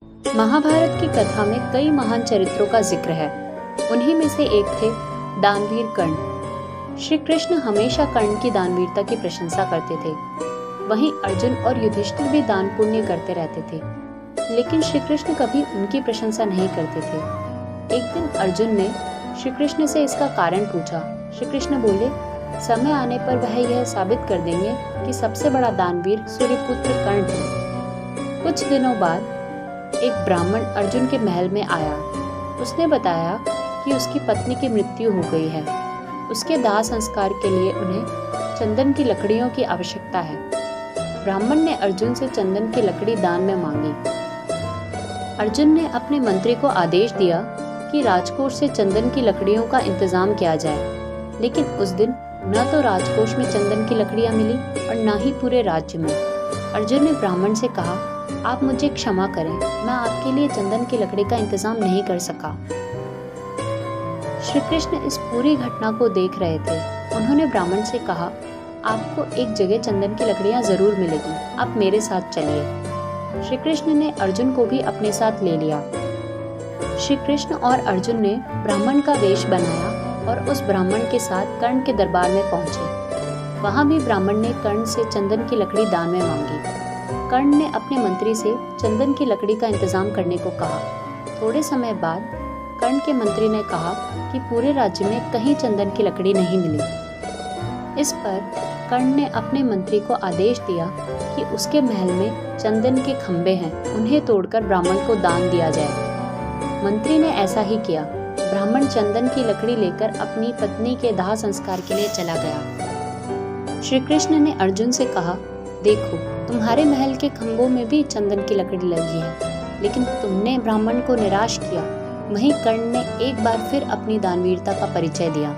महाभारत की कथा में कई महान चरित्रों का जिक्र है। उन्हीं में से एक थे दानवीर कर्ण। श्री कृष्ण हमेशा कर्ण की दानवीरता की प्रशंसा करते थे। वहीं अर्जुन और युधिष्ठिर भी दान पुण्य करते रहते थे, लेकिन श्री कृष्ण कभी उनकी प्रशंसा नहीं करते थे। एक दिन अर्जुन ने श्री कृष्ण से इसका कारण पूछा। श्री कृष्ण बोले, समय आने पर वह यह साबित कर देंगे कि सबसे बड़ा दानवीर सूर्यपुत्र कर्ण है। कुछ दिनों बाद एक ब्राह्मण अर्जुन के महल में आया। उसने बताया कि उसकी पत्नी की मृत्यु हो गई है। उसके दाह संस्कार के लिए उन्हें चंदन की लकड़ियों की आवश्यकता है। ब्राह्मण ने अर्जुन से चंदन की लकड़ी दान में मांगी। अर्जुन ने अपने मंत्री को आदेश दिया कि राजकोष से चंदन की लकड़ियों का इंतजाम किया जाए, लेकिन उस दिन न तो राजकोष में चंदन की लकड़ियां मिली और न ही पूरे राज्य में। अर्जुन ने ब्राह्मण से कहा, आप मुझे क्षमा करें, मैं आपके लिए चंदन की लकड़ी का इंतजाम नहीं कर सका। श्री कृष्ण इस पूरी घटना को देख रहे थे। उन्होंने ब्राह्मण से कहा, आपको एक जगह चंदन की लकड़ियां जरूर मिलेगी, आप मेरे साथ चलिए। श्री कृष्ण ने अर्जुन को भी अपने साथ ले लिया। श्री कृष्ण और अर्जुन ने ब्राह्मण का वेश बनाया और उस ब्राह्मण के साथ कर्ण के दरबार में पहुंचे। वहां भी ब्राह्मण ने कर्ण से चंदन की लकड़ी दान में मांगी। कर्ण ने अपने मंत्री से चंदन की लकड़ी का इंतजाम करने को कहा। थोड़े समय बाद कर्ण के मंत्री ने कहा कि पूरे राज्य में कहीं चंदन की लकड़ी नहीं मिली। इस पर कर्ण ने अपने मंत्री को आदेश दिया कि उसके महल में चंदन के खंभे हैं, उन्हें तोड़कर ब्राह्मण को दान दिया जाए। मंत्री ने ऐसा ही किया। ब्राह्मण चंदन की लकड़ी लेकर अपनी पत्नी के दाह संस्कार के लिए चला गया। श्री कृष्ण ने अर्जुन से कहा, देखो, तुम्हारे महल के खंभों में भी चंदन की लकड़ी लगी है, लेकिन तुमने ब्राह्मण को निराश किया। वहीं कर्ण ने एक बार फिर अपनी दानवीरता का परिचय दिया।